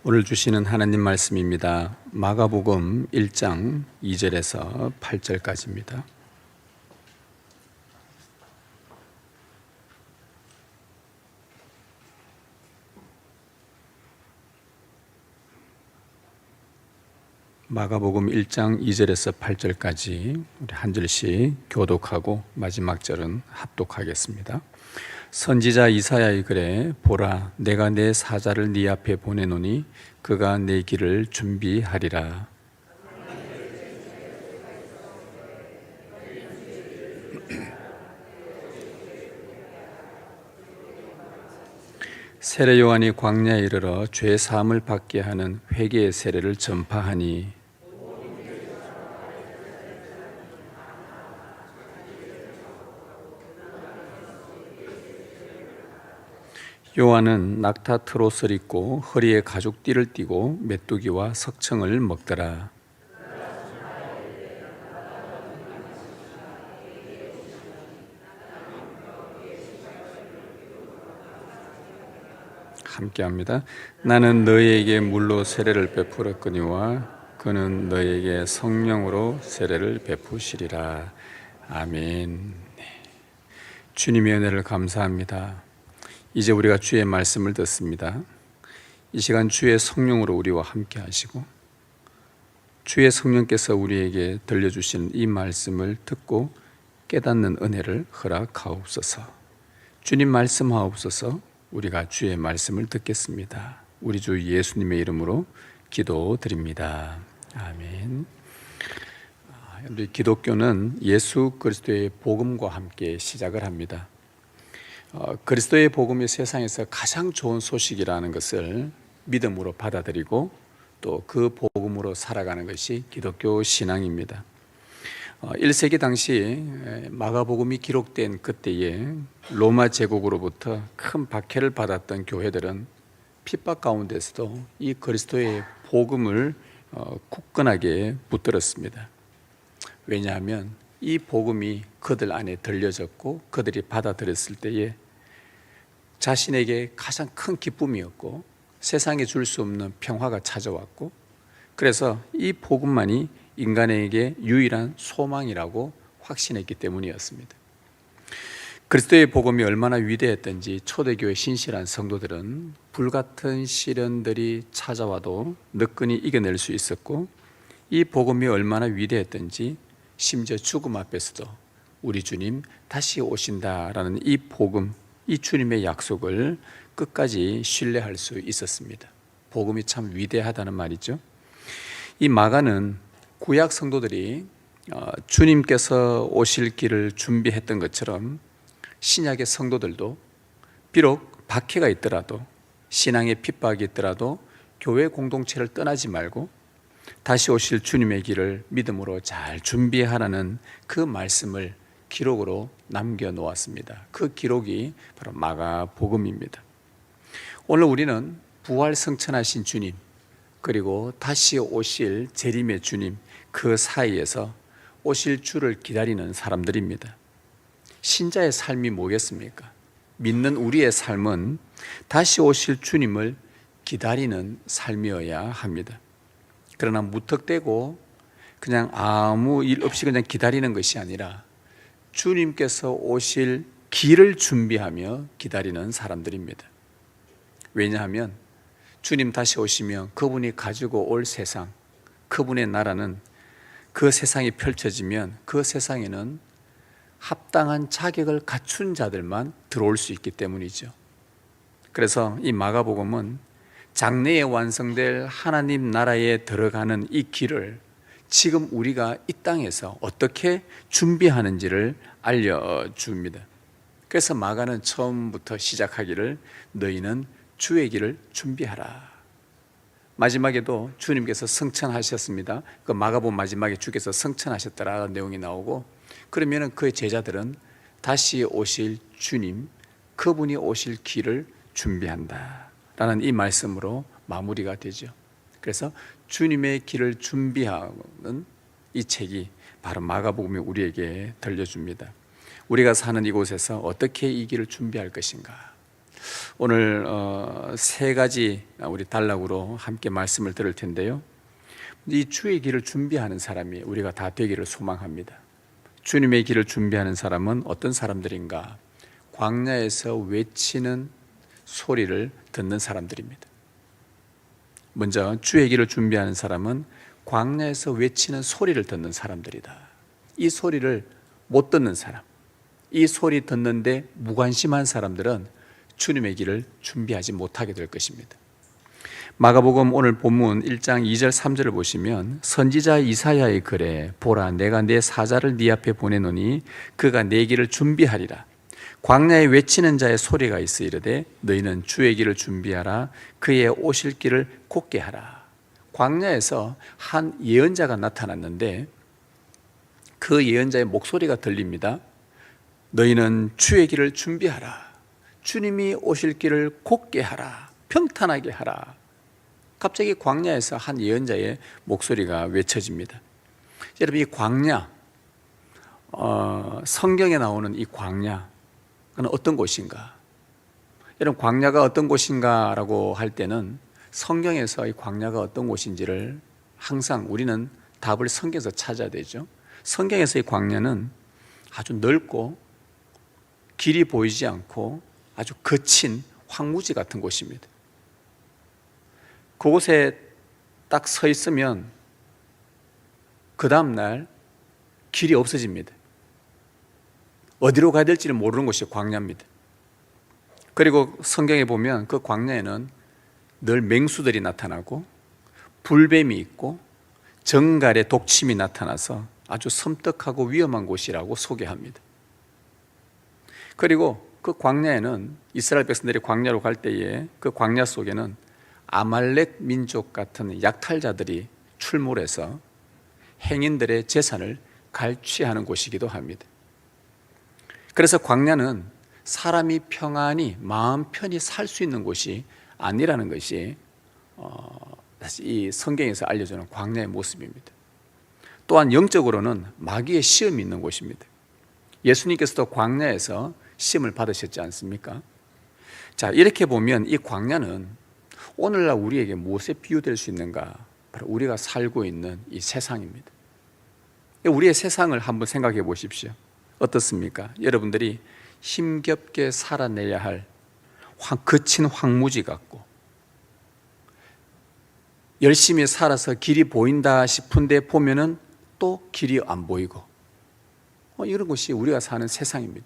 오늘 주시는 하나님 말씀입니다. 마가복음 1장 2절에서 8절까지입니다. 마가복음 1장 2절에서 8절까지 우리 한 절씩 교독하고 마지막 절은 합독하겠습니다. 선지자 이사야의 글에 보라, 내가 내 사자를 네 앞에 보내노니 그가 내 길을 준비하리라. 세례 요한이 광야에 이르러 죄 사함을 받게 하는 회개의 세례를 전파하니 요한은 낙타 트롯을 입고 허리에 가죽띠를 띠고 메뚜기와 석청을 먹더라. 함께합니다. 나는 너희에게 물로 세례를 베풀었거니와 그는 너희에게 성령으로 세례를 베푸시리라. 아멘. 주님의 은혜를 감사합니다. 이제 우리가 주의 말씀을 듣습니다. 이 시간 주의 성령으로 우리와 함께 하시고 주의 성령께서 우리에게 들려주시는 이 말씀을 듣고 깨닫는 은혜를 허락하옵소서. 주님 말씀하옵소서. 우리가 주의 말씀을 듣겠습니다. 우리 주 예수님의 이름으로 기도드립니다. 아멘. 우리 기독교는 예수 그리스도의 복음과 함께 시작을 합니다. 그리스도의 복음이 세상에서 가장 좋은 소식이라는 것을 믿음으로 받아들이고 또 그 복음으로 살아가는 것이 기독교 신앙입니다. 1세기 당시 마가복음이 기록된 그때에 로마 제국으로부터 큰 박해를 받았던 교회들은 핍박 가운데서도 이 그리스도의 복음을 굳건하게 붙들었습니다. 왜냐하면 이 복음이 그들 안에 들려졌고 그들이 받아들였을 때에 자신에게 가장 큰 기쁨이었고 세상에 줄 수 없는 평화가 찾아왔고 그래서 이 복음만이 인간에게 유일한 소망이라고 확신했기 때문이었습니다. 그리스도의 복음이 얼마나 위대했던지 초대교회 신실한 성도들은 불같은 시련들이 찾아와도 느끈히 이겨낼 수 있었고 이 복음이 얼마나 위대했던지 심지어 죽음 앞에서도 우리 주님 다시 오신다라는 이 복음, 이 주님의 약속을 끝까지 신뢰할 수 있었습니다. 복음이 참 위대하다는 말이죠. 이 마가는 구약 성도들이 주님께서 오실 길을 준비했던 것처럼 신약의 성도들도 비록 박해가 있더라도 신앙의 핍박이 있더라도 교회 공동체를 떠나지 말고 다시 오실 주님의 길을 믿음으로 잘 준비하라는 그 말씀을 기록으로 남겨놓았습니다. 그 기록이 바로 마가복음입니다. 오늘 우리는 부활 승천하신 주님 그리고 다시 오실 재림의 주님 그 사이에서 오실 주를 기다리는 사람들입니다. 신자의 삶이 뭐겠습니까? 믿는 우리의 삶은 다시 오실 주님을 기다리는 삶이어야 합니다. 그러나 무턱대고 그냥 아무 일 없이 그냥 기다리는 것이 아니라 주님께서 오실 길을 준비하며 기다리는 사람들입니다. 왜냐하면 주님 다시 오시면 그분이 가지고 올 세상, 그분의 나라는 그 세상이 펼쳐지면 그 세상에는 합당한 자격을 갖춘 자들만 들어올 수 있기 때문이죠. 그래서 이 마가복음은 장래에 완성될 하나님 나라에 들어가는 이 길을 지금 우리가 이 땅에서 어떻게 준비하는지를 알려줍니다. 그래서 마가는 처음부터 시작하기를 너희는 주의 길을 준비하라. 마지막에도 주님께서 승천하셨습니다. 그 마가복음 마지막에 주께서 승천하셨다라는 내용이 나오고 그러면 그의 제자들은 다시 오실 주님, 그분이 오실 길을 준비한다 라는 이 말씀으로 마무리가 되죠. 그래서 주님의 길을 준비하는 이 책이 바로 마가복음이 우리에게 들려줍니다. 우리가 사는 이곳에서 어떻게 이 길을 준비할 것인가? 오늘 세 가지 우리 단락으로 함께 말씀을 들을 텐데요. 이 주의 길을 준비하는 사람이 우리가 다 되기를 소망합니다. 주님의 길을 준비하는 사람은 어떤 사람들인가? 광야에서 외치는 소리를 듣는 사람들입니다. 먼저 주의 길을 준비하는 사람은 광야에서 외치는 소리를 듣는 사람들이다. 이 소리를 못 듣는 사람, 이 소리 듣는데 무관심한 사람들은 주님의 길을 준비하지 못하게 될 것입니다. 마가복음 오늘 본문 1장 2절 3절을 보시면 선지자 이사야의 글에 보라 내가 내 사자를 네 앞에 보내노니 그가 내 길을 준비하리라. 광야에 외치는 자의 소리가 있어 이르되 너희는 주의 길을 준비하라. 그의 오실 길을 곧게 하라. 광야에서 한 예언자가 나타났는데 그 예언자의 목소리가 들립니다. 너희는 주의 길을 준비하라. 주님이 오실 길을 곧게 하라. 평탄하게 하라. 갑자기 광야에서 한 예언자의 목소리가 외쳐집니다. 여러분, 이 광야, 성경에 나오는 이 광야는 어떤 곳인가? 여러분, 광야가 어떤 곳인가라고 할 때는 성경에서 이 광야가 어떤 곳인지를 항상 우리는 답을 성경에서 찾아야 되죠. 성경에서 이 광야는 아주 넓고 길이 보이지 않고 아주 거친 황무지 같은 곳입니다. 그곳에 딱 서 있으면 그 다음날 길이 없어집니다. 어디로 가야 될지를 모르는 곳이 광야입니다. 그리고 성경에 보면 그 광야에는 늘 맹수들이 나타나고 불뱀이 있고 정갈의 독침이 나타나서 아주 섬뜩하고 위험한 곳이라고 소개합니다. 그리고 그 광야에는 이스라엘 백성들이 광야로 갈 때에 그 광야 속에는 아말렉 민족 같은 약탈자들이 출몰해서 행인들의 재산을 갈취하는 곳이기도 합니다. 그래서 광야는 사람이 평안히 마음 편히 살 수 있는 곳이 아니라는 것이 이 성경에서 알려주는 광야의 모습입니다. 또한 영적으로는 마귀의 시험이 있는 곳입니다. 예수님께서도 광야에서 시험을 받으셨지 않습니까? 자, 이렇게 보면 이 광야는 오늘날 우리에게 무엇에 비유될 수 있는가? 바로 우리가 살고 있는 이 세상입니다. 우리의 세상을 한번 생각해 보십시오. 어떻습니까? 여러분들이 힘겹게 살아내야 할 거친 황무지 같고 열심히 살아서 길이 보인다 싶은데 보면은 또 길이 안 보이고 이런 것이 우리가 사는 세상입니다.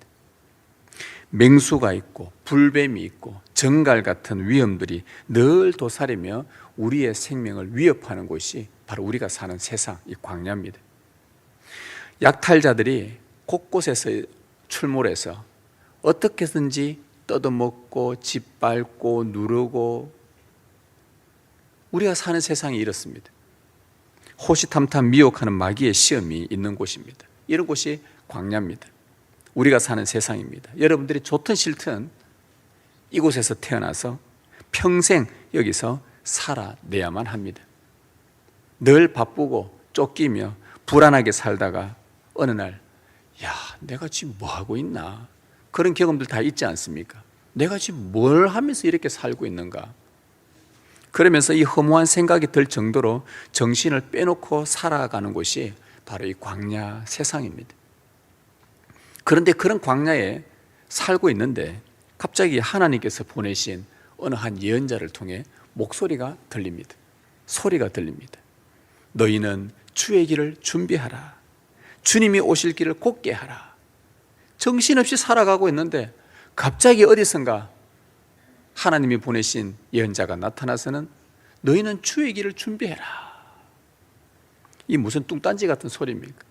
맹수가 있고 불뱀이 있고 정갈 같은 위험들이 늘 도사리며 우리의 생명을 위협하는 곳이 바로 우리가 사는 세상, 이 광야입니다. 약탈자들이 곳곳에서 출몰해서 어떻게든지 뜯어먹고 짓밟고 누르고 우리가 사는 세상이 이렇습니다. 호시탐탐 미혹하는 마귀의 시험이 있는 곳입니다. 이런 곳이 광야입니다. 우리가 사는 세상입니다. 여러분들이 좋든 싫든 이곳에서 태어나서 평생 여기서 살아내야만 합니다. 늘 바쁘고 쫓기며 불안하게 살다가 어느 날 내가 지금 뭐 하고 있나? 그런 경험들 다 있지 않습니까? 내가 지금 뭘 하면서 이렇게 살고 있는가? 그러면서 이 허무한 생각이 들 정도로 정신을 빼놓고 살아가는 곳이 바로 이 광야 세상입니다. 그런데 그런 광야에 살고 있는데 갑자기 하나님께서 보내신 어느 한 예언자를 통해 목소리가 들립니다. 소리가 들립니다. 너희는 주의 길을 준비하라. 주님이 오실 길을 곧게 하라. 정신없이 살아가고 있는데 갑자기 어디선가 하나님이 보내신 예언자가 나타나서는 너희는 주의 길을 준비해라. 이 무슨 뚱딴지 같은 소리입니까?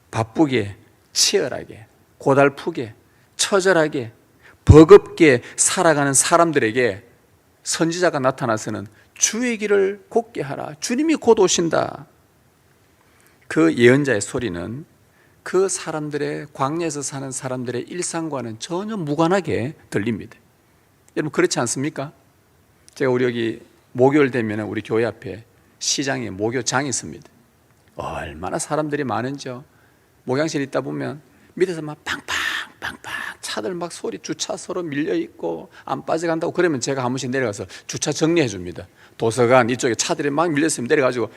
바쁘게 치열하게 고달프게 처절하게 버겁게 살아가는 사람들에게 선지자가 나타나서는 주의 길을 곧게 하라. 주님이 곧 오신다. 그 예언자의 소리는 그 사람들의 광야에서 사는 사람들의 일상과는 전혀 무관하게 들립니다. 여러분 그렇지 않습니까? 제가 우리 여기 목요일 되면 우리 교회 앞에 시장에 목요장이 있습니다. 얼마나 사람들이 많은지요. 목양실에 있다 보면 밑에서 막 팡팡 차 차들 막 소리 주차소로 밀려있고 안 빠져간다고 그러면 제가 한 번씩 내려가서 주차 정리해 줍니다. 도서관 이쪽에 차들이 막 밀렸으면 내려가지고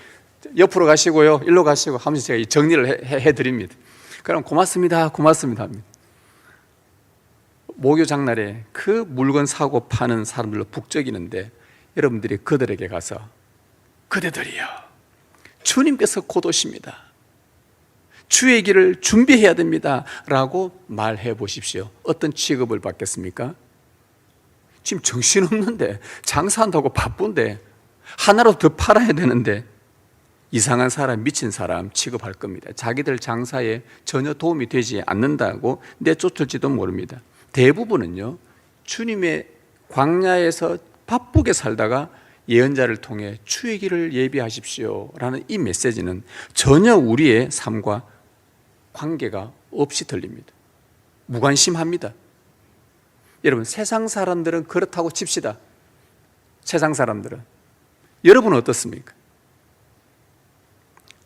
옆으로 가시고요, 일로 가시고 하면서 제가 이 정리를 해드립니다. 그럼 고맙습니다 합니다. 목요 장날에 그 물건 사고 파는 사람들로 북적이는데 여러분들이 그들에게 가서 그대들이요, 주님께서 곧 오십니다, 주의 길을 준비해야 됩니다 라고 말해 보십시오. 어떤 취급을 받겠습니까? 지금 정신없는데, 장사한다고 바쁜데, 하나로 더 팔아야 되는데 이상한 사람, 미친 사람 취급할 겁니다. 자기들 장사에 전혀 도움이 되지 않는다고 내쫓을지도 모릅니다. 대부분은요, 주님의 광야에서 바쁘게 살다가 예언자를 통해 주의 길을 예비하십시오 라는 이 메시지는 전혀 우리의 삶과 관계가 없이 들립니다. 무관심합니다. 여러분, 세상 사람들은 그렇다고 칩시다. 세상 사람들은. 여러분은 어떻습니까?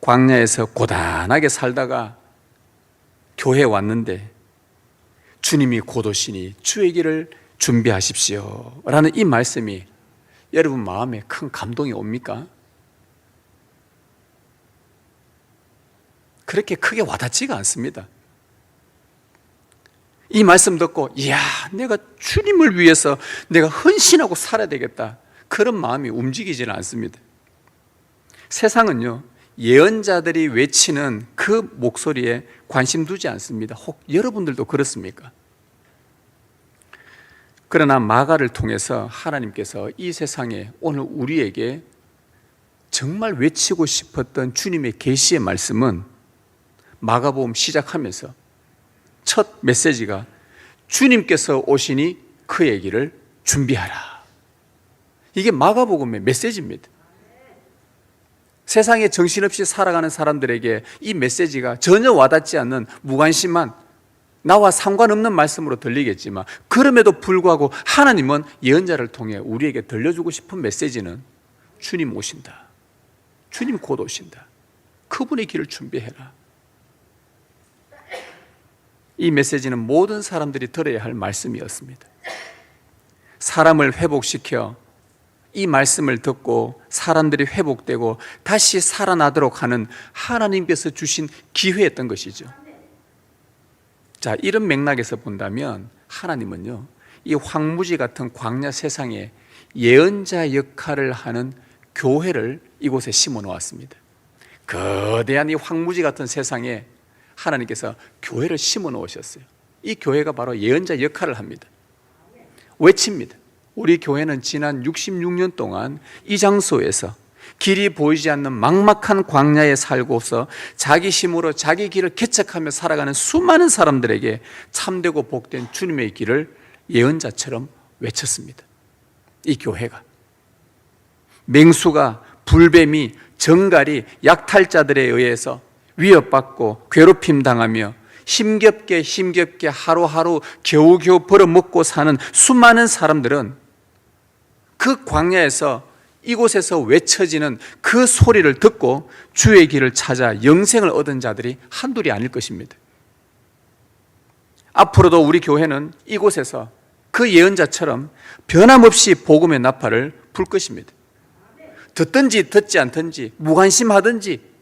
광야에서 고단하게 살다가 교회에 왔는데 주님이 곧 오시니 주의 길을 준비하십시오 라는 이 말씀이 여러분 마음에 큰 감동이 옵니까? 그렇게 크게 와닿지가 않습니다. 이 말씀 듣고 이야, 내가 주님을 위해서 내가 헌신하고 살아야 되겠다, 그런 마음이 움직이지는 않습니다. 세상은요, 예언자들이 외치는 그 목소리에 관심 두지 않습니다. 혹 여러분들도 그렇습니까? 그러나 마가를 통해서 하나님께서 이 세상에 오늘 우리에게 정말 외치고 싶었던 주님의 계시의 말씀은 마가복음 시작하면서 첫 메시지가 주님께서 오시니 그의 길을 준비하라. 이게 마가복음의 메시지입니다. 세상에 정신없이 살아가는 사람들에게 이 메시지가 전혀 와닿지 않는 무관심한, 나와 상관없는 말씀으로 들리겠지만 그럼에도 불구하고 하나님은 예언자를 통해 우리에게 들려주고 싶은 메시지는 주님 오신다, 주님 곧 오신다, 그분의 길을 준비해라. 이 메시지는 모든 사람들이 들어야 할 말씀이었습니다. 사람을 회복시켜 이 말씀을 듣고 사람들이 회복되고 다시 살아나도록 하는 하나님께서 주신 기회였던 것이죠. 자, 이런 맥락에서 본다면 하나님은요, 이 황무지 같은 광야 세상에 예언자 역할을 하는 교회를 이곳에 심어 놓았습니다. 거대한 이 황무지 같은 세상에 하나님께서 교회를 심어 놓으셨어요. 이 교회가 바로 예언자 역할을 합니다. 외칩니다. 우리 교회는 지난 66년 동안 이 장소에서 길이 보이지 않는 막막한 광야에 살고서 자기 힘으로 자기 길을 개척하며 살아가는 수많은 사람들에게 참되고 복된 주님의 길을 예언자처럼 외쳤습니다. 이 교회가 맹수가, 불뱀이, 정갈이, 약탈자들에 의해서 위협받고 괴롭힘 당하며 힘겹게 하루하루 겨우겨우 벌어먹고 사는 수많은 사람들은 그 광야에서 이곳에서 외쳐지는 그 소리를 듣고 주의 길을 찾아 영생을 얻은 자들이 한둘이 아닐 것입니다. 앞으로도 우리 교회는 이곳에서 그 예언자처럼 변함없이 복음의 나팔을 불 것입니다. 듣든지 듣지 않든지 무관심하든지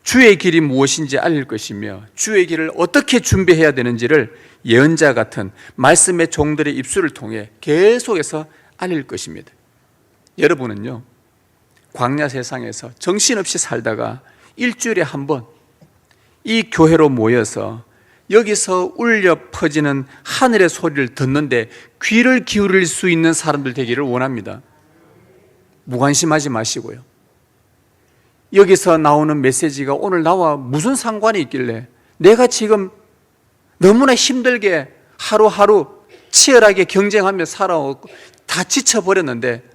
주의 길이 무엇인지 알릴 것이며 주의 길을 어떻게 준비해야 되는지를 예언자 같은 말씀의 종들의 입술을 통해 계속해서 알릴 것입니다. 여러분은요, 광야 세상에서 정신없이 살다가 일주일에 한 번 이 교회로 모여서 여기서 울려 퍼지는 하늘의 소리를 듣는데 귀를 기울일 수 있는 사람들 되기를 원합니다. 무관심하지 마시고요. 여기서 나오는 메시지가 오늘 나와 무슨 상관이 있길래 내가 지금 너무나 힘들게 하루하루 치열하게 경쟁하며 살아오고 다 지쳐버렸는데,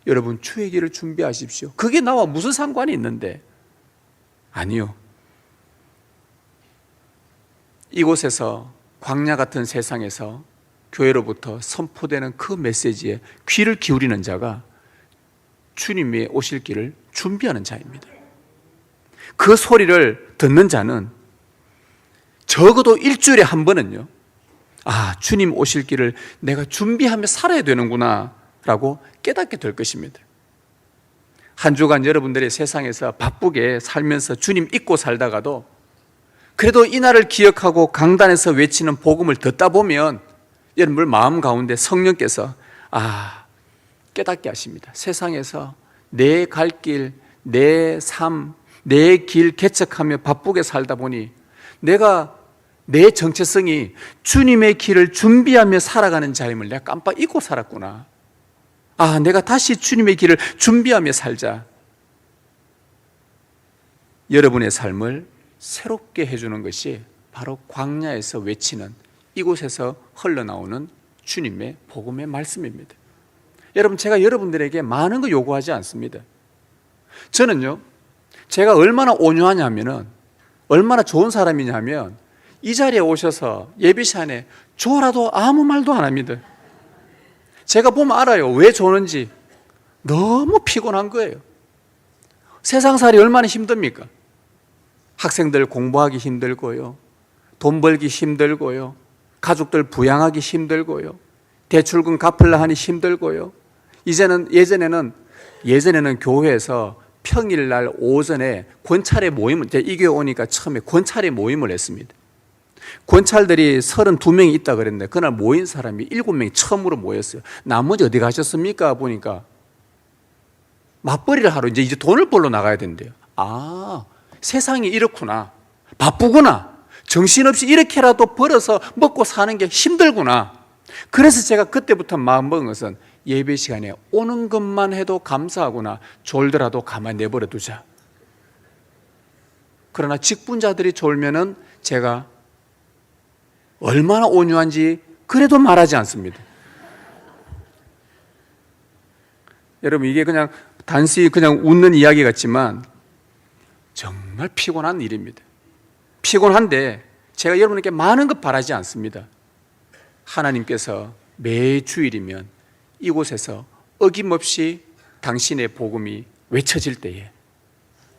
여러분 주의 길을 준비하십시오. 그게 나와 무슨 상관이 있는데? 아니요. 이곳에서 광야 같은 세상에서 교회로부터 선포되는 그 메시지에 귀를 기울이는 자가 주님의 오실 길을 준비하는 자입니다. 그 소리를 듣는 자는 적어도 일주일에 한 번은요, 아, 주님 오실 길을 내가 준비하며 살아야 되는구나 라고 깨닫게 될 것입니다. 한 주간 여러분들의 세상에서 바쁘게 살면서 주님 잊고 살다가도 그래도 이날을 기억하고 강단에서 외치는 복음을 듣다 보면 여러분 마음 가운데 성령께서 깨닫게 하십니다. 세상에서 내 갈 길, 내 삶, 내 길 개척하며 바쁘게 살다 보니 내가 내 정체성이 주님의 길을 준비하며 살아가는 자임을 내가 깜빡 잊고 살았구나. 내가 다시 주님의 길을 준비하며 살자. 여러분의 삶을 새롭게 해주는 것이 바로 광야에서 외치는, 이곳에서 흘러나오는 주님의 복음의 말씀입니다. 여러분, 제가 여러분들에게 많은 거 요구하지 않습니다. 저는요, 제가 얼마나 온유하냐면은, 얼마나 좋은 사람이냐면, 이 자리에 오셔서 예배 시간에 줘라도 아무 말도 안 합니다. 제가 보면 알아요. 왜 조는지. 너무 피곤한 거예요. 세상살이 얼마나 힘듭니까? 학생들 공부하기 힘들고요, 돈 벌기 힘들고요, 가족들 부양하기 힘들고요, 대출금 갚으려 하니 힘들고요. 예전에는 교회에서 평일날 오전에 권찰의 모임을, 이 교회 오니까 처음에 권찰의 모임을 했습니다. 권찰들이 32명이 있다 그랬는데 그날 모인 사람이 7명이 처음으로 모였어요. 나머지 어디 가셨습니까? 보니까 맞벌이를 하러 이제 돈을 벌러 나가야 된대요. 세상이 이렇구나, 바쁘구나, 정신없이 이렇게라도 벌어서 먹고 사는 게 힘들구나. 그래서 제가 그때부터 마음먹은 것은 예배 시간에 오는 것만 해도 감사하구나, 졸더라도 가만히 내버려 두자. 그러나 직분자들이 졸면은 제가 얼마나 온유한지 그래도 말하지 않습니다. 여러분, 이게 그냥 단순히 그냥 웃는 이야기 같지만 정말 피곤한 일입니다. 피곤한데 제가 여러분에게 많은 것 바라지 않습니다. 하나님께서 매 주일이면 이곳에서 어김없이 당신의 복음이 외쳐질 때에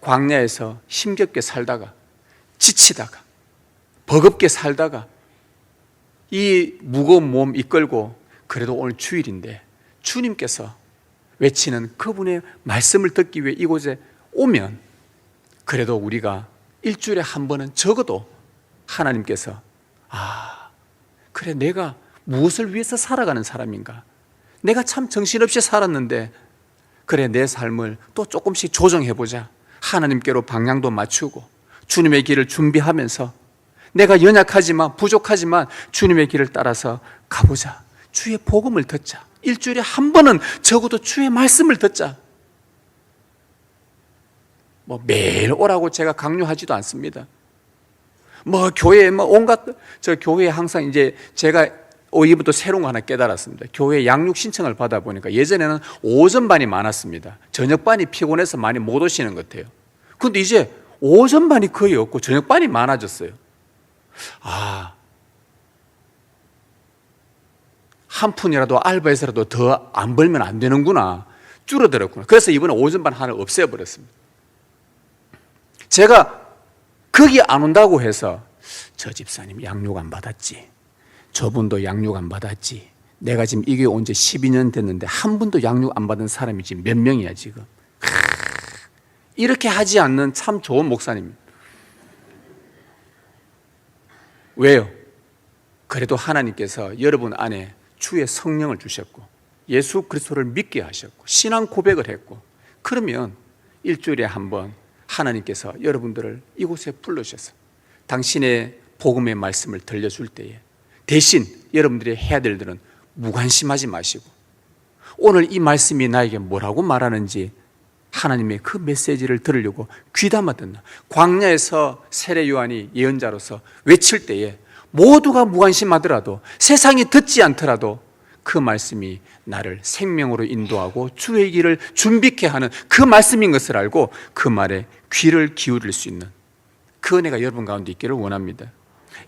광야에서 힘겹게 살다가 지치다가 버겁게 살다가 이 무거운 몸 이끌고 그래도 오늘 주일인데 주님께서 외치는 그분의 말씀을 듣기 위해 이곳에 오면 그래도 우리가 일주일에 한 번은 적어도 하나님께서 그래, 내가 무엇을 위해서 살아가는 사람인가, 내가 참 정신없이 살았는데 그래, 내 삶을 또 조금씩 조정해보자. 하나님께로 방향도 맞추고 주님의 길을 준비하면서 내가 연약하지만 부족하지만 주님의 길을 따라서 가보자. 주의 복음을 듣자. 일주일에 한 번은 적어도 주의 말씀을 듣자. 매일 오라고 제가 강요하지도 않습니다. 교회에 온갖, 교회에 항상 이제 제가 이부터 새로운 거 하나 깨달았습니다. 교회 양육 신청을 받아보니까 예전에는 오전반이 많았습니다. 저녁반이 피곤해서 많이 못 오시는 것 같아요. 근데 이제 오전반이 거의 없고 저녁반이 많아졌어요. 한 푼이라도 알바해서라도 더 안 벌면 안 되는구나, 줄어들었구나. 그래서 이번에 오전반 하나 없애버렸습니다. 제가 거기 안 온다고 해서 저 집사님 양육 안 받았지, 저분도 양육 안 받았지, 내가 지금 이 교회 온 지 12년 됐는데 한 번도 양육 안 받은 사람이 지금 몇 명이야 지금. 이렇게 하지 않는 참 좋은 목사님입니다. 왜요? 그래도 하나님께서 여러분 안에 주의 성령을 주셨고 예수 그리스도를 믿게 하셨고 신앙 고백을 했고, 그러면 일주일에 한 번 하나님께서 여러분들을 이곳에 불러주셔서 당신의 복음의 말씀을 들려줄 때에 대신 여러분들이 해야 될 일은 무관심하지 마시고 오늘 이 말씀이 나에게 뭐라고 말하는지 하나님의 그 메시지를 들으려고 귀담아 듣는, 광야에서 세례 요한이 예언자로서 외칠 때에 모두가 무관심하더라도 세상이 듣지 않더라도 그 말씀이 나를 생명으로 인도하고 주의 길을 준비케 하는 그 말씀인 것을 알고 그 말에 귀를 기울일 수 있는 그 은혜가 여러분 가운데 있기를 원합니다.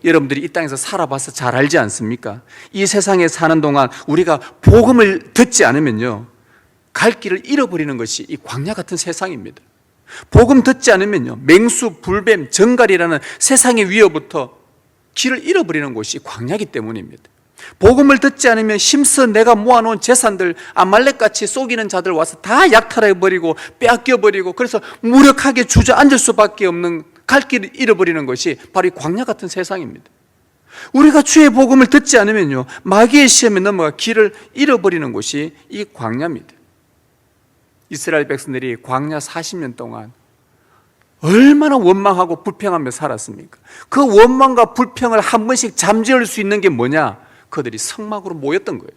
여러분들이 이 땅에서 살아봐서 잘 알지 않습니까? 이 세상에 사는 동안 우리가 복음을 듣지 않으면요, 갈 길을 잃어버리는 것이 이 광야 같은 세상입니다. 복음 듣지 않으면요, 맹수, 불뱀, 정갈이라는 세상의 위협부터 길을 잃어버리는 곳이 광야이기 때문입니다. 복음을 듣지 않으면 힘써 내가 모아놓은 재산들, 아말렉같이 속이는 자들 와서 다 약탈해버리고 빼앗겨버리고, 그래서 무력하게 주저앉을 수밖에 없는, 갈 길을 잃어버리는 것이 바로 이 광야 같은 세상입니다. 우리가 주의 복음을 듣지 않으면요, 마귀의 시험에 넘어가 길을 잃어버리는 곳이 이 광야입니다. 이스라엘 백성들이 광야 40년 동안 얼마나 원망하고 불평하며 살았습니까? 그 원망과 불평을 한 번씩 잠재울 수 있는 게 뭐냐? 그들이 성막으로 모였던 거예요.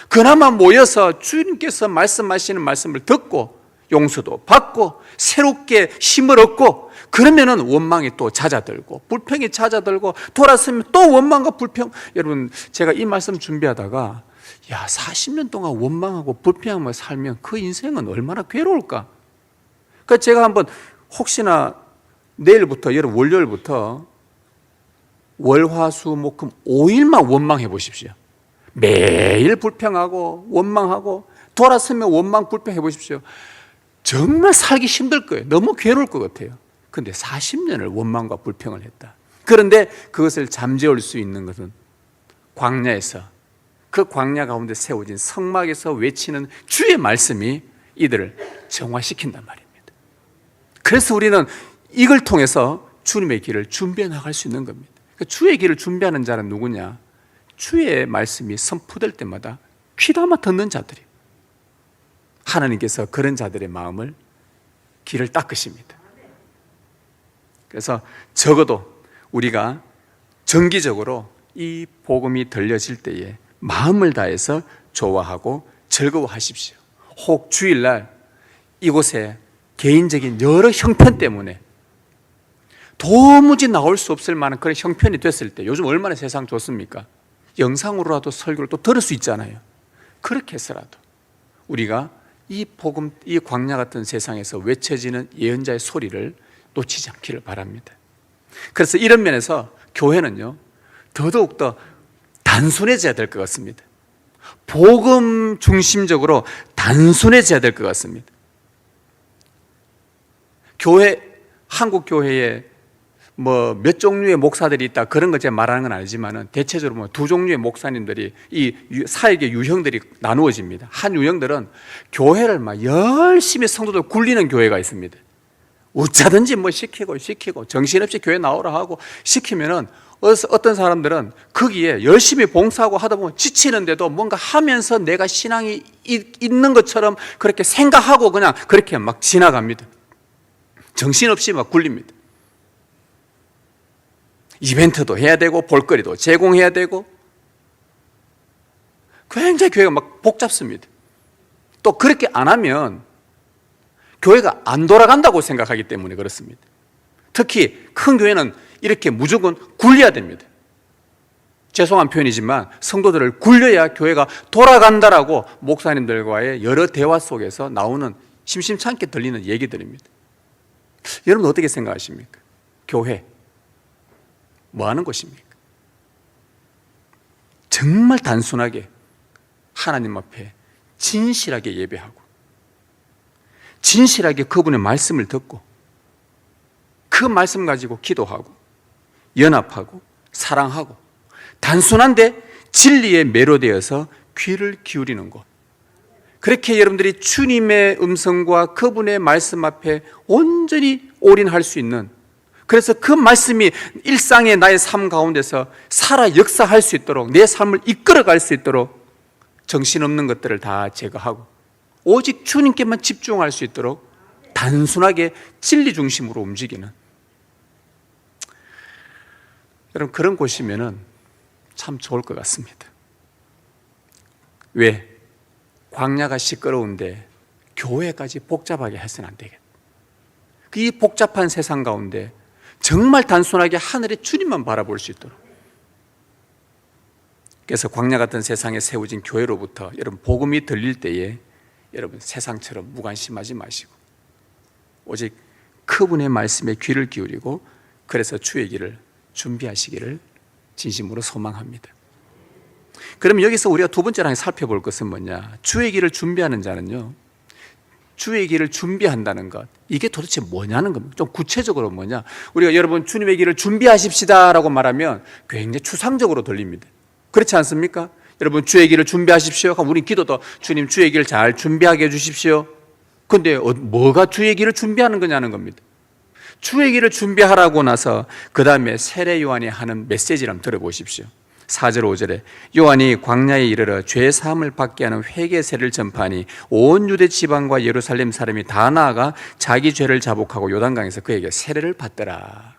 그나마 모여서 주님께서 말씀하시는 말씀을 듣고 용서도 받고 새롭게 힘을 얻고, 그러면은 원망이 또 잦아들고 불평이 잦아들고 돌아서면 또 원망과 불평. 여러분, 제가 이 말씀 준비하다가 40년 동안 원망하고 불평하며 살면 그 인생은 얼마나 괴로울까? 그러니까 제가 한번 혹시나 내일부터, 여러분 월요일부터 월화수목금 5일만 원망해 보십시오. 매일 불평하고 원망하고 돌아서면 원망 불평해 보십시오. 정말 살기 힘들 거예요. 너무 괴로울 것 같아요. 그런데 40년을 원망과 불평을 했다. 그런데 그것을 잠재울 수 있는 것은 광야에서, 그 광야 가운데 세워진 성막에서 외치는 주의 말씀이 이들을 정화시킨단 말입니다. 그래서 우리는 이걸 통해서 주님의 길을 준비해 나갈 수 있는 겁니다. 주의 길을 준비하는 자는 누구냐? 주의 말씀이 선포될 때마다 귀담아 듣는 자들이에요. 하나님께서 그런 자들의 마음을, 길을 닦으십니다. 그래서 적어도 우리가 정기적으로 이 복음이 들려질 때에 마음을 다해서 좋아하고 즐거워하십시오. 혹 주일날 이곳에 개인적인 여러 형편 때문에 도무지 나올 수 없을 만한 그런 형편이 됐을 때, 요즘 얼마나 세상 좋습니까? 영상으로라도 설교를 또 들을 수 있잖아요. 그렇게 해서라도 우리가 이 복음, 이 광야 같은 세상에서 외쳐지는 예언자의 소리를 놓치지 않기를 바랍니다. 그래서 이런 면에서 교회는요, 더더욱더 단순해져야 될 것 같습니다. 복음 중심적으로 단순해져야 될 것 같습니다. 교회, 한국 교회에 몇 종류의 목사들이 있다, 그런 거 제가 말하는 건 아니지만은 대체적으로 두 종류의 목사님들이, 이 사역의 유형들이 나누어집니다. 한 유형들은 교회를 막 열심히 성도들 굴리는 교회가 있습니다. 어쩌든지 시키고 정신없이 교회 나오라 하고 시키면은 어떤 사람들은 거기에 열심히 봉사하고 하다 보면 지치는데도 뭔가 하면서 내가 신앙이 있는 것처럼 그렇게 생각하고 그냥 그렇게 막 지나갑니다. 정신없이 막 굴립니다. 이벤트도 해야 되고 볼거리도 제공해야 되고 굉장히 교회가 막 복잡습니다. 또 그렇게 안 하면 교회가 안 돌아간다고 생각하기 때문에 그렇습니다. 특히 큰 교회는 이렇게 무조건 굴려야 됩니다. 죄송한 표현이지만 성도들을 굴려야 교회가 돌아간다라고 목사님들과의 여러 대화 속에서 나오는 심심찮게 들리는 얘기들입니다. 여러분 어떻게 생각하십니까? 교회 뭐 하는 곳입니까? 정말 단순하게 하나님 앞에 진실하게 예배하고 진실하게 그분의 말씀을 듣고 그 말씀 가지고 기도하고 연합하고 사랑하고 단순한데 진리에 매료되어서 귀를 기울이는 곳. 그렇게 여러분들이 주님의 음성과 그분의 말씀 앞에 온전히 올인할 수 있는, 그래서 그 말씀이 일상의 나의 삶 가운데서 살아 역사할 수 있도록, 내 삶을 이끌어갈 수 있도록 정신없는 것들을 다 제거하고 오직 주님께만 집중할 수 있도록 단순하게 진리 중심으로 움직이는, 여러분 그런 곳이면은 참 좋을 것 같습니다. 왜? 광야가 시끄러운데 교회까지 복잡하게 해서는 안 되겠다. 이 복잡한 세상 가운데 정말 단순하게 하늘의 주님만 바라볼 수 있도록, 그래서 광야 같은 세상에 세워진 교회로부터 여러분 복음이 들릴 때에 여러분 세상처럼 무관심하지 마시고 오직 그분의 말씀에 귀를 기울이고 그래서 주의 길을 준비하시기를 진심으로 소망합니다. 그럼 여기서 우리가 두 번째로 살펴볼 것은 뭐냐? 주의 길을 준비하는 자는요, 주의 길을 준비한다는 것, 이게 도대체 뭐냐는 겁니다. 좀 구체적으로 뭐냐, 우리가 여러분 주님의 길을 준비하십시다 라고 말하면 굉장히 추상적으로 들립니다. 그렇지 않습니까? 여러분 주의 길을 준비하십시오. 그럼 우리 기도도 주님 주의 길을 잘 준비하게 해주십시오. 근데 뭐가 주의 길을 준비하는 거냐는 겁니다. 주의 길을 준비하라고 나서 그 다음에 세례 요한이 하는 메시지를 한번 들어보십시오. 4절 5절에 요한이 광야에 이르러 죄 사함을 받게 하는 회개 세례를 전파하니 온 유대 지방과 예루살렘 사람이 다 나아가 자기 죄를 자복하고 요단강에서 그에게 세례를 받더라.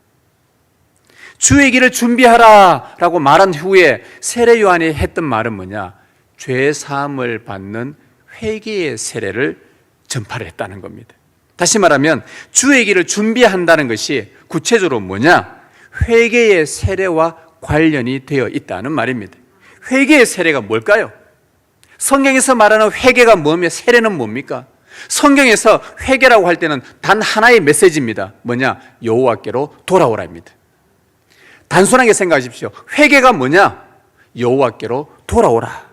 주의 길을 준비하라 라고 말한 후에 세례 요한이 했던 말은 뭐냐? 죄 사함을 받는 회개의 세례를 전파를 했다는 겁니다. 다시 말하면 주의 길을 준비한다는 것이 구체적으로 뭐냐? 회개의 세례와 관련이 되어 있다는 말입니다. 회개의 세례가 뭘까요? 성경에서 말하는 회개가 뭐며 세례는 뭡니까? 성경에서 회개라고 할 때는 단 하나의 메시지입니다. 뭐냐? 여호와께로 돌아오라입니다. 단순하게 생각하십시오. 회개가 뭐냐? 여호와께로 돌아오라.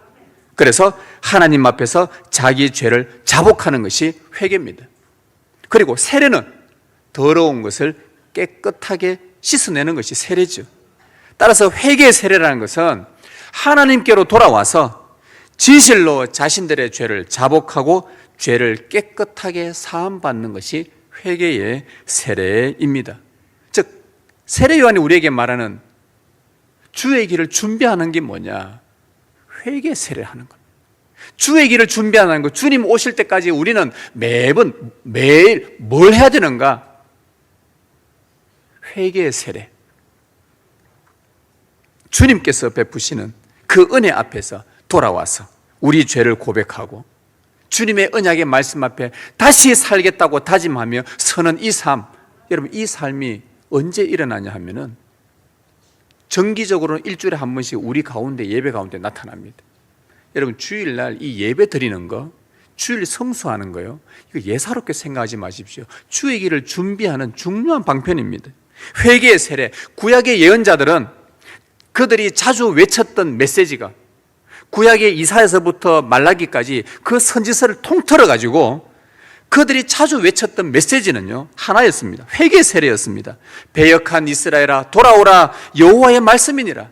그래서 하나님 앞에서 자기 죄를 자복하는 것이 회개입니다. 그리고 세례는 더러운 것을 깨끗하게 씻어내는 것이 세례죠. 따라서 회개의 세례라는 것은 하나님께로 돌아와서 진실로 자신들의 죄를 자복하고 죄를 깨끗하게 사함받는 것이 회개의 세례입니다. 즉 세례 요한이 우리에게 말하는 주의 길을 준비하는 게 뭐냐? 회개 세례를 하는 겁니다. 주의 길을 준비하는 것, 주님 오실 때까지 우리는 매일 뭘 해야 되는가? 회개의 세례. 주님께서 베푸시는 그 은혜 앞에서 돌아와서 우리 죄를 고백하고 주님의 언약의 말씀 앞에 다시 살겠다고 다짐하며 서는 이 삶, 여러분 이 삶이 언제 일어나냐 하면은 정기적으로는 일주일에 한 번씩 우리 가운데 예배 가운데 나타납니다. 여러분 주일날 이 예배 드리는 거, 주일 성수하는 거요, 이거 예사롭게 생각하지 마십시오. 주의 길을 준비하는 중요한 방편입니다. 회개의 세례, 구약의 예언자들은 그들이 자주 외쳤던 메시지가 구약의 이사야서부터 말라기까지 그 선지서를 통틀어 가지고 그들이 자주 외쳤던 메시지는요 하나였습니다. 회개 세례였습니다. 배역한 이스라엘아 돌아오라, 여호와의 말씀이니라.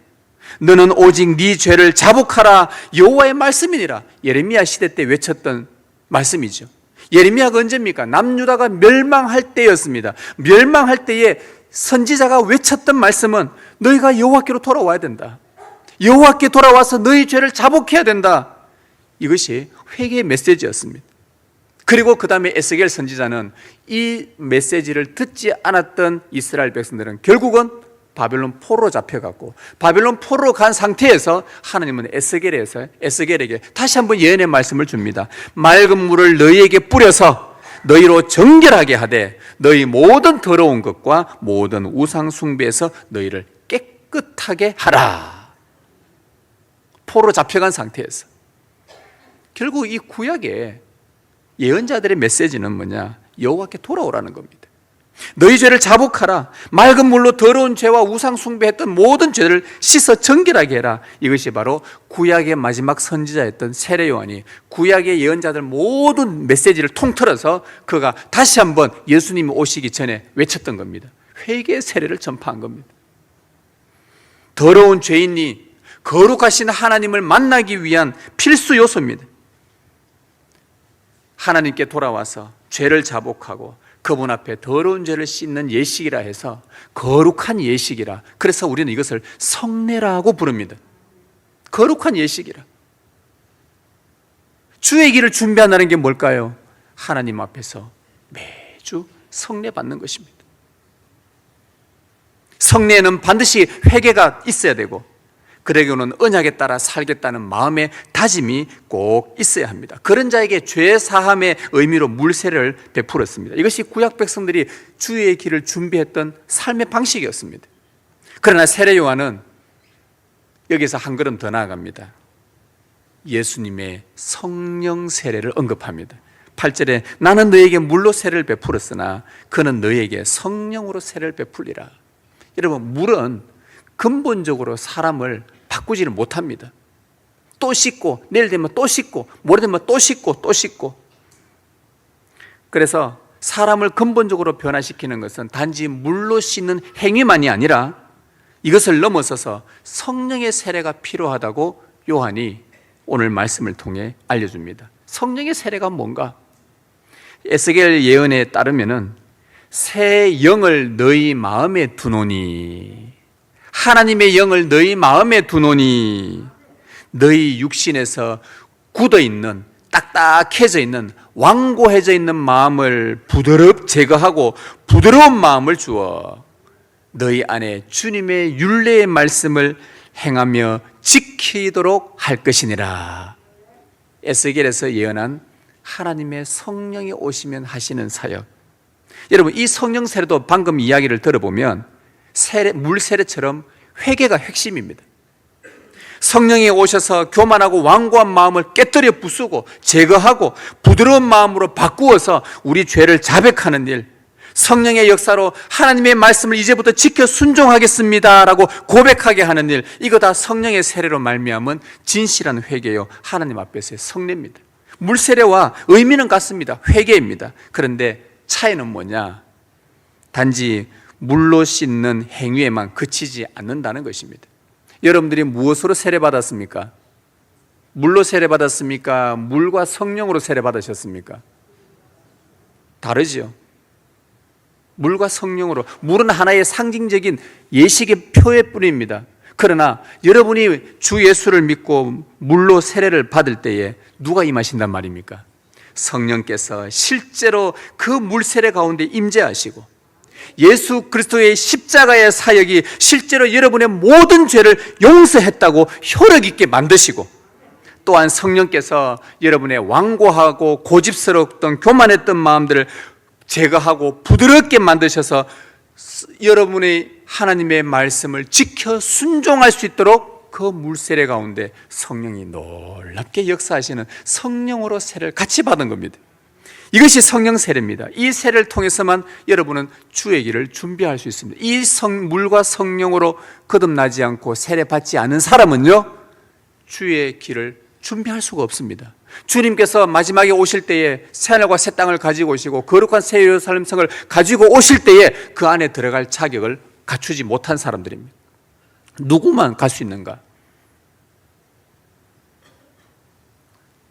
너는 오직 네 죄를 자복하라, 여호와의 말씀이니라. 예레미야 시대 때 외쳤던 말씀이죠. 예레미야가 언제입니까? 남유다가 멸망할 때였습니다. 멸망할 때에 선지자가 외쳤던 말씀은 너희가 여호와께로 돌아와야 된다. 여호와께 돌아와서 너희 죄를 자복해야 된다. 이것이 회개의 메시지였습니다. 그리고 그 다음에 에스겔 선지자는 이 메시지를 듣지 않았던 이스라엘 백성들은 결국은 바벨론 포로로 잡혀갔고 바벨론 포로로 간 상태에서 하나님은 에스겔에게 다시 한번 예언의 말씀을 줍니다. 맑은 물을 너희에게 뿌려서 너희로 정결하게 하되 너희 모든 더러운 것과 모든 우상 숭배에서 너희를 깨끗하게 하라. 포로로 잡혀간 상태에서 결국 이 구약의 예언자들의 메시지는 뭐냐? 여호와께 돌아오라는 겁니다. 너희 죄를 자복하라. 맑은 물로 더러운 죄와 우상 숭배했던 모든 죄를 씻어 정결하게 해라. 이것이 바로 구약의 마지막 선지자였던 세례 요한이 구약의 예언자들 모든 메시지를 통틀어서 그가 다시 한번 예수님이 오시기 전에 외쳤던 겁니다. 회개의 세례를 전파한 겁니다. 더러운 죄인이 거룩하신 하나님을 만나기 위한 필수 요소입니다. 하나님께 돌아와서 죄를 자복하고 그분 앞에 더러운 죄를 씻는 예식이라 해서 거룩한 예식이라, 그래서 우리는 이것을 성례라고 부릅니다. 거룩한 예식이라. 주의 길을 준비한다는 게 뭘까요? 하나님 앞에서 매주 성례 받는 것입니다. 성례에는 반드시 회개가 있어야 되고 그러기는 언약에 따라 살겠다는 마음의 다짐이 꼭 있어야 합니다. 그런 자에게 죄 사함의 의미로 물세를 베풀었습니다. 이것이 구약 백성들이 주의 길을 준비했던 삶의 방식이었습니다. 그러나 세례 요한은 여기서 한 걸음 더 나아갑니다. 예수님의 성령 세례를 언급합니다. 8절에 나는 너에게 물로 세례를 베풀었으나 그는 너에게 성령으로 세례를 베풀리라. 여러분, 물은 근본적으로 사람을 바꾸지를 못합니다. 또 씻고 내일 되면 또 씻고 모레 되면 또 씻고 또 씻고. 그래서 사람을 근본적으로 변화시키는 것은 단지 물로 씻는 행위만이 아니라 이것을 넘어서서 성령의 세례가 필요하다고 요한이 오늘 말씀을 통해 알려줍니다. 성령의 세례가 뭔가? 에스겔 예언에 따르면은 새 영을 너희 마음에 두노니, 하나님의 영을 너희 마음에 두노니, 너희 육신에서 굳어있는, 딱딱해져 있는, 완고해져 있는 마음을 부드럽 제거하고 부드러운 마음을 주어 너희 안에 주님의 율례의 말씀을 행하며 지키도록 할 것이니라. 에스겔에서 예언한 하나님의 성령이 오시면 하시는 사역. 여러분, 이 성령 세례도 방금 이야기를 들어보면 물 세례처럼 회개가 핵심입니다. 성령이 오셔서 교만하고 완고한 마음을 깨뜨려 부수고 제거하고 부드러운 마음으로 바꾸어서 우리 죄를 자백하는 일, 성령의 역사로 하나님의 말씀을 이제부터 지켜 순종하겠습니다라고 고백하게 하는 일, 이거 다 성령의 세례로 말미암은 진실한 회개요, 하나님 앞에서의 성례입니다. 물세례와 의미는 같습니다. 회개입니다. 그런데 차이는 뭐냐? 단지 물로 씻는 행위에만 그치지 않는다는 것입니다. 여러분들이 무엇으로 세례받았습니까? 물로 세례받았습니까? 물과 성령으로 세례받으셨습니까? 다르죠. 물과 성령으로. 물은 하나의 상징적인 예식의 표의 뿐입니다. 그러나 여러분이 주 예수를 믿고 물로 세례를 받을 때에 누가 임하신단 말입니까? 성령께서 실제로 그 물 세례 가운데 임재하시고 예수 그리스도의 십자가의 사역이 실제로 여러분의 모든 죄를 용서했다고 효력 있게 만드시고, 또한 성령께서 여러분의 완고하고 고집스러웠던 교만했던 마음들을 제거하고 부드럽게 만드셔서 여러분의 하나님의 말씀을 지켜 순종할 수 있도록 그 물세례 가운데 성령이 놀랍게 역사하시는 성령으로 세례를 같이 받은 겁니다. 이것이 성령 세례입니다. 이 세례를 통해서만 여러분은 주의 길을 준비할 수 있습니다. 이 물과 성령으로 거듭나지 않고 세례 받지 않은 사람은요, 주의 길을 준비할 수가 없습니다. 주님께서 마지막에 오실 때에 새하늘과 새 땅을 가지고 오시고 거룩한 새 예루살렘 성을 가지고 오실 때에 그 안에 들어갈 자격을 갖추지 못한 사람들입니다. 누구만 갈 수 있는가?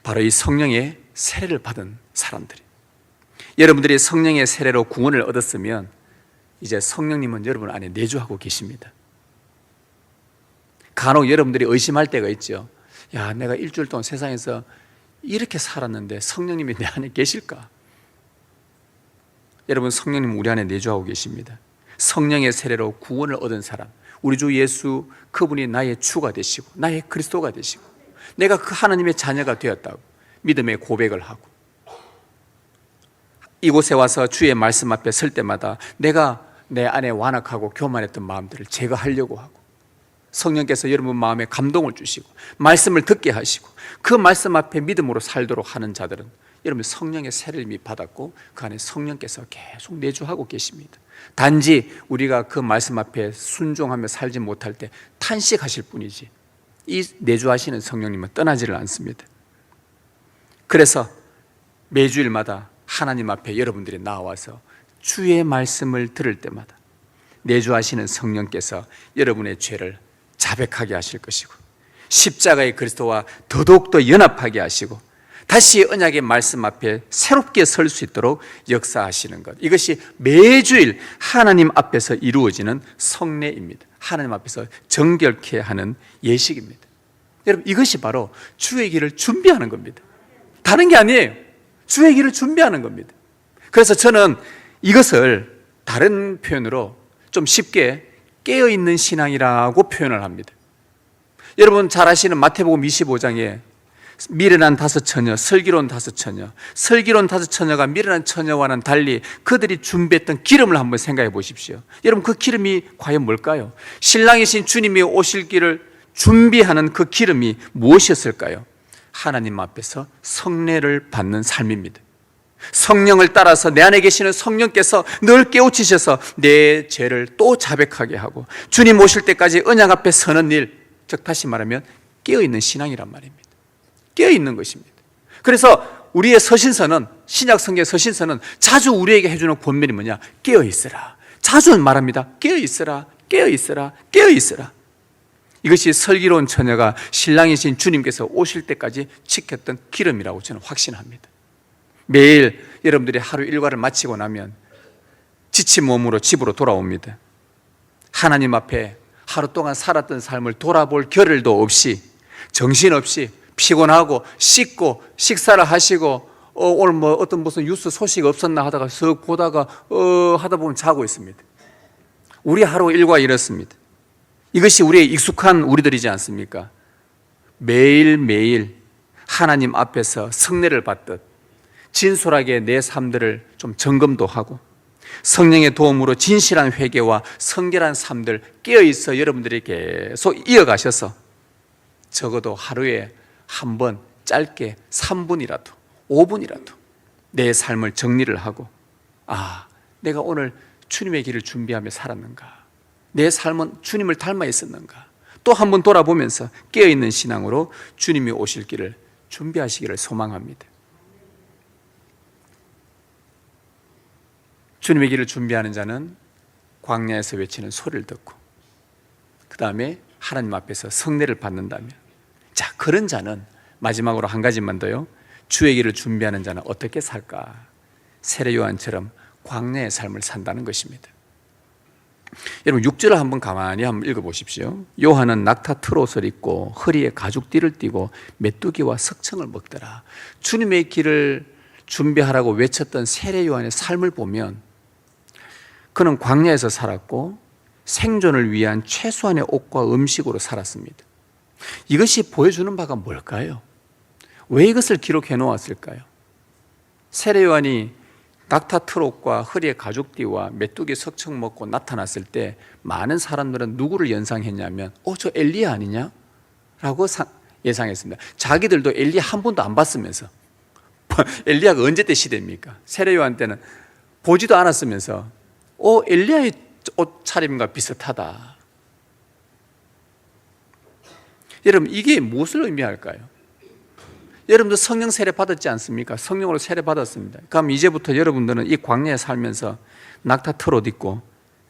바로 이 성령의 세례를 받은 사람들이. 여러분들이 성령의 세례로 구원을 얻었으면 이제 성령님은 여러분 안에 내주하고 계십니다. 간혹 여러분들이 의심할 때가 있죠. 야, 내가 일주일 동안 세상에서 이렇게 살았는데 성령님이 내 안에 계실까? 여러분, 성령님은 우리 안에 내주하고 계십니다. 성령의 세례로 구원을 얻은 사람, 우리 주 예수 그분이 나의 주가 되시고 나의 그리스도가 되시고 내가 그 하나님의 자녀가 되었다고 믿음의 고백을 하고, 이곳에 와서 주의 말씀 앞에 설 때마다 내가 내 안에 완악하고 교만했던 마음들을 제거하려고 하고, 성령께서 여러분 마음에 감동을 주시고 말씀을 듣게 하시고 그 말씀 앞에 믿음으로 살도록 하는 자들은 여러분 성령의 세례를 이미 받았고 그 안에 성령께서 계속 내주하고 계십니다. 단지 우리가 그 말씀 앞에 순종하며 살지 못할 때 탄식하실 뿐이지 이 내주하시는 성령님은 떠나지를 않습니다. 그래서 매주일마다 하나님 앞에 여러분들이 나와서 주의 말씀을 들을 때마다 내주하시는 성령께서 여러분의 죄를 자백하게 하실 것이고 십자가의 그리스도와 더더욱더 연합하게 하시고 다시 언약의 말씀 앞에 새롭게 설 수 있도록 역사하시는 것, 이것이 매주일 하나님 앞에서 이루어지는 성례입니다. 하나님 앞에서 정결케 하는 예식입니다. 여러분, 이것이 바로 주의 길을 준비하는 겁니다. 다른 게 아니에요. 주의 길을 준비하는 겁니다. 그래서 저는 이것을 다른 표현으로 좀 쉽게 깨어있는 신앙이라고 표현을 합니다. 여러분 잘 아시는 마태복음 25장에 미련한 5처녀, 슬기로운 5처녀, 슬기로운 5처녀가 미련한 처녀와는 달리 그들이 준비했던 기름을 한번 생각해 보십시오. 여러분, 그 기름이 과연 뭘까요? 신랑이신 주님이 오실 길을 준비하는 그 기름이 무엇이었을까요? 하나님 앞에서 성례를 받는 삶입니다. 성령을 따라서 내 안에 계시는 성령께서 늘 깨우치셔서 내 죄를 또 자백하게 하고 주님 오실 때까지 언약 앞에 서는 일, 즉 다시 말하면 깨어있는 신앙이란 말입니다. 깨어있는 것입니다. 그래서 우리의 서신서는, 신약 성경의 서신서는 자주 우리에게 해주는 권면이 뭐냐? 깨어 있으라. 자주 말합니다. 깨어 있으라, 깨어 있으라, 깨어 있으라. 이것이 슬기로운 처녀가 신랑이신 주님께서 오실 때까지 지켰던 기름이라고 저는 확신합니다. 매일 여러분들이 하루 일과를 마치고 나면 지친 몸으로 집으로 돌아옵니다. 하나님 앞에 하루 동안 살았던 삶을 돌아볼 겨를도 없이, 정신없이 피곤하고 씻고 식사를 하시고 오늘 뭐 어떤 무슨 뉴스 소식 없었나 하다가 쓱 보다가 하다 보면 자고 있습니다. 우리 하루 일과 이렇습니다. 이것이 우리의 익숙한 우리들이지 않습니까? 매일매일 하나님 앞에서 성례를 받듯 진솔하게 내 삶들을 좀 점검도 하고 성령의 도움으로 진실한 회개와 성결한 삶들 깨어있어 여러분들이 계속 이어가셔서 적어도 하루에 한 번 짧게 3분이라도 5분이라도 내 삶을 정리를 하고, 내가 오늘 주님의 길을 준비하며 살았는가? 내 삶은 주님을 닮아 있었는가? 또 한 번 돌아보면서 깨어있는 신앙으로 주님이 오실 길을 준비하시기를 소망합니다. 주님의 길을 준비하는 자는 광야에서 외치는 소리를 듣고 그 다음에 하나님 앞에서 성례를 받는다면, 자, 그런 자는 마지막으로 한 가지만 더요. 주의 길을 준비하는 자는 어떻게 살까? 세례 요한처럼 광야의 삶을 산다는 것입니다. 여러분 6절을 한번 가만히 한번 읽어보십시오. 요한은 낙타 트롯을 입고 허리에 가죽띠를 띠고 메뚜기와 석청을 먹더라. 주님의 길을 준비하라고 외쳤던 세례 요한의 삶을 보면 그는 광야에서 살았고 생존을 위한 최소한의 옷과 음식으로 살았습니다. 이것이 보여주는 바가 뭘까요? 왜 이것을 기록해 놓았을까요? 세례 요한이 낙타 트롯과 허리에 가죽띠와 메뚜기 석청 먹고 나타났을 때 많은 사람들은 누구를 연상했냐면 저 엘리야 아니냐? 라고 예상했습니다. 자기들도 엘리야 한 번도 안 봤으면서 엘리야가 언제 때 시대입니까? 세례 요한 때는 보지도 않았으면서 엘리야의 옷차림과 비슷하다. 여러분 이게 무엇을 의미할까요? 여러분도 성령 세례 받았지 않습니까? 성령으로 세례 받았습니다. 그럼 이제부터 여러분들은 이 광야에 살면서 낙타 트롯 입고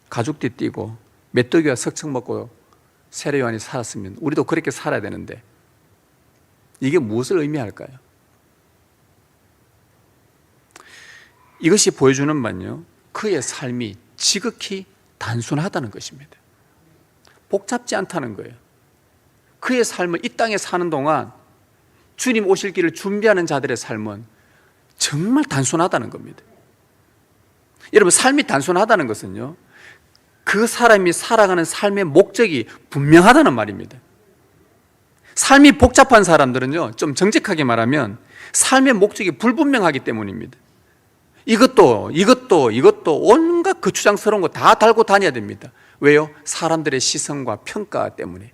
가죽띠 띠고 메뚜기와 석청 먹고 세례 요한이 살았으면 우리도 그렇게 살아야 되는데 이게 무엇을 의미할까요? 이것이 보여주는 바는요, 그의 삶이 지극히 단순하다는 것입니다. 복잡지 않다는 거예요. 그의 삶을 이 땅에 사는 동안 주님 오실 길을 준비하는 자들의 삶은 정말 단순하다는 겁니다. 여러분 삶이 단순하다는 것은요, 그 사람이 살아가는 삶의 목적이 분명하다는 말입니다. 삶이 복잡한 사람들은요, 좀 정직하게 말하면 삶의 목적이 불분명하기 때문입니다. 이것도 온갖 거추장스러운 거 다 달고 다녀야 됩니다. 왜요? 사람들의 시선과 평가 때문에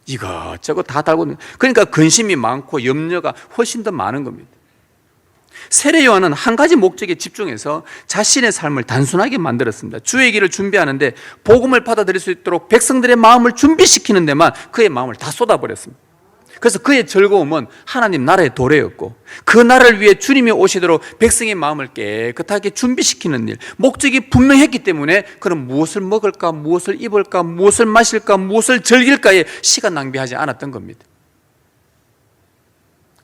이것저것 다 달고, 그러니까 근심이 많고 염려가 훨씬 더 많은 겁니다. 세례 요한은 한 가지 목적에 집중해서 자신의 삶을 단순하게 만들었습니다. 주의 길을 준비하는데 복음을 받아들일 수 있도록 백성들의 마음을 준비시키는 데만 그의 마음을 다 쏟아버렸습니다. 그래서 그의 즐거움은 하나님 나라의 도래였고 그 나라를 위해 주님이 오시도록 백성의 마음을 깨끗하게 준비시키는 일, 목적이 분명했기 때문에 그는 무엇을 먹을까, 무엇을 입을까, 무엇을 마실까, 무엇을 즐길까에 시간 낭비하지 않았던 겁니다.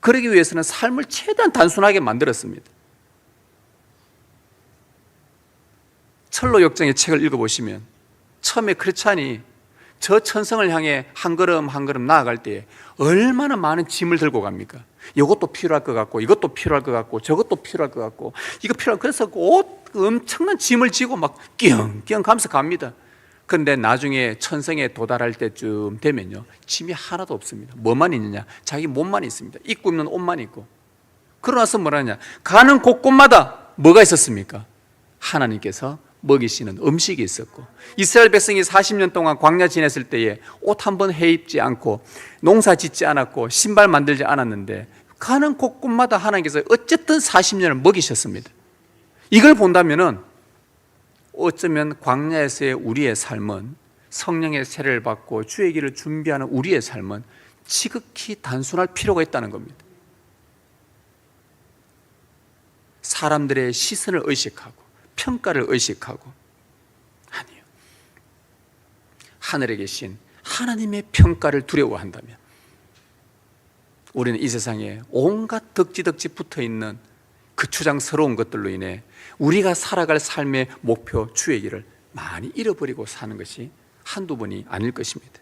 그러기 위해서는 삶을 최대한 단순하게 만들었습니다. 철로 역정의 책을 읽어보시면 처음에 크리스찬이 저 천성을 향해 한 걸음 한 걸음 나아갈 때에 얼마나 많은 짐을 들고 갑니까? 이것도 필요할 것 같고 이것도 필요할 것 같고 저것도 필요할 것 같고 이거 필요할, 그래서 엄청난 짐을 지고 막 끼엉끼엉 가면서 갑니다. 그런데 나중에 천성에 도달할 때쯤 되면요, 짐이 하나도 없습니다. 뭐만 있느냐? 자기 몸만 있습니다. 입고 있는 옷만 있고. 그러나서 뭐라냐? 가는 곳곳마다 뭐가 있었습니까? 하나님께서 먹이시는 음식이 있었고, 이스라엘 백성이 40년 동안 광야 지냈을 때에 옷 한 번 해입지 않고 농사 짓지 않았고 신발 만들지 않았는데 가는 곳곳마다 하나님께서 어쨌든 40년을 먹이셨습니다. 이걸 본다면은 어쩌면 광야에서의 우리의 삶은, 성령의 세례를 받고 주의 길을 준비하는 우리의 삶은 지극히 단순할 필요가 있다는 겁니다. 사람들의 시선을 의식하고 평가를 의식하고, 아니요. 하늘에 계신 하나님의 평가를 두려워한다면 우리는 이 세상에 온갖 덕지덕지 붙어있는 그 추장스러운 것들로 인해 우리가 살아갈 삶의 목표, 주의 길을 많이 잃어버리고 사는 것이 한두 번이 아닐 것입니다.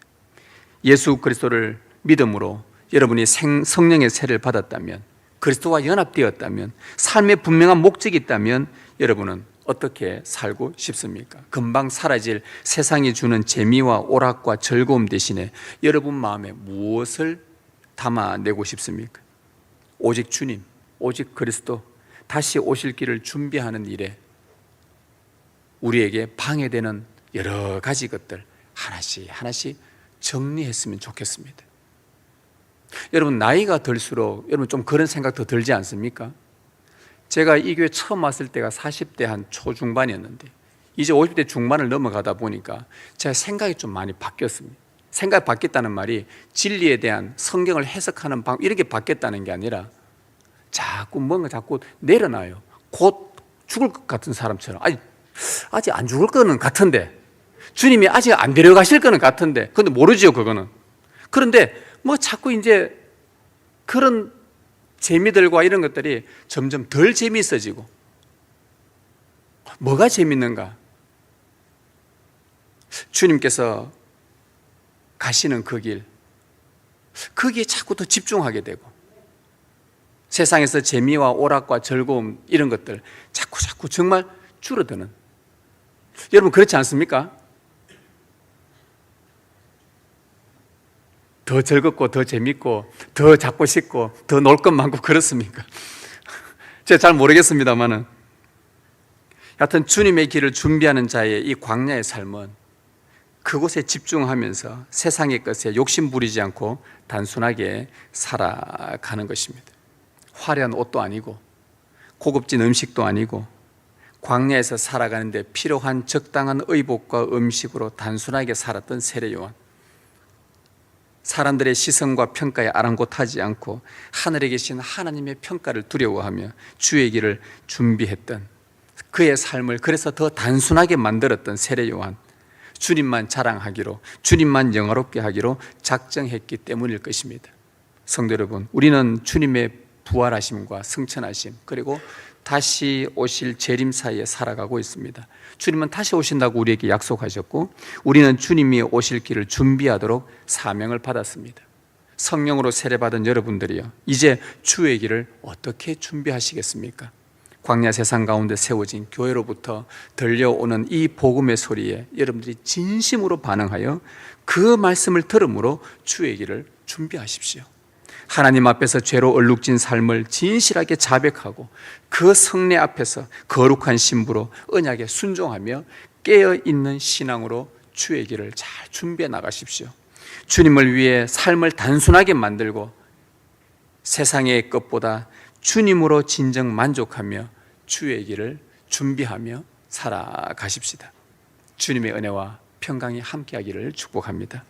예수 그리스도를 믿음으로 여러분이 성령의 세를 받았다면, 그리스도와 연합되었다면, 삶에 분명한 목적이 있다면 여러분은 어떻게 살고 싶습니까? 금방 사라질 세상이 주는 재미와 오락과 즐거움 대신에 여러분 마음에 무엇을 담아내고 싶습니까? 오직 주님, 오직 그리스도, 다시 오실 길을 준비하는 일에 우리에게 방해되는 여러 가지 것들 하나씩 하나씩 정리했으면 좋겠습니다. 여러분, 나이가 들수록 여러분 좀 그런 생각 더 들지 않습니까? 제가 이 교회 처음 왔을 때가 40대 한 초중반이었는데 이제 50대 중반을 넘어가다 보니까 제가 생각이 좀 많이 바뀌었습니다. 생각이 바뀌었다는 말이 진리에 대한 성경을 해석하는 방법 이렇게 바뀌었다는 게 아니라 자꾸 내려놔요. 곧 죽을 것 같은 사람처럼. 아직 안 죽을 거는 같은데, 주님이 아직 안 데려가실 거는 같은데, 근데 모르지요, 그거는. 그런데 뭐 자꾸 이제 그런 재미들과 이런 것들이 점점 덜 재미있어지고, 뭐가 재밌는가? 주님께서 가시는 그 길, 거기에 자꾸 더 집중하게 되고, 세상에서 재미와 오락과 즐거움 이런 것들 자꾸 정말 줄어드는, 여러분 그렇지 않습니까? 더 즐겁고 더 재밌고 더 잡고 싶고 더 놀 것 많고 그렇습니까? 제가 잘 모르겠습니다만은 하여튼 주님의 길을 준비하는 자의 이 광야의 삶은 그곳에 집중하면서 세상의 것에 욕심 부리지 않고 단순하게 살아가는 것입니다. 화려한 옷도 아니고 고급진 음식도 아니고 광야에서 살아가는데 필요한 적당한 의복과 음식으로 단순하게 살았던 세례 요한, 사람들의 시선과 평가에 아랑곳하지 않고 하늘에 계신 하나님의 평가를 두려워하며 주의 길을 준비했던 그의 삶을 그래서 더 단순하게 만들었던 세례 요한, 주님만 자랑하기로, 주님만 영화롭게 하기로 작정했기 때문일 것입니다. 성도 여러분, 우리는 주님의 부활하심과 승천하심 그리고 다시 오실 재림 사이에 살아가고 있습니다. 주님은 다시 오신다고 우리에게 약속하셨고 우리는 주님이 오실 길을 준비하도록 사명을 받았습니다. 성령으로 세례받은 여러분들이요, 이제 주의 길을 어떻게 준비하시겠습니까? 광야 세상 가운데 세워진 교회로부터 들려오는 이 복음의 소리에 여러분들이 진심으로 반응하여 그 말씀을 들음으로 주의 길을 준비하십시오. 하나님 앞에서 죄로 얼룩진 삶을 진실하게 자백하고 그 성례 앞에서 거룩한 신부로 언약에 순종하며 깨어있는 신앙으로 주의 길을 잘 준비해 나가십시오. 주님을 위해 삶을 단순하게 만들고 세상의 것보다 주님으로 진정 만족하며 주의 길을 준비하며 살아가십시다. 주님의 은혜와 평강이 함께하기를 축복합니다.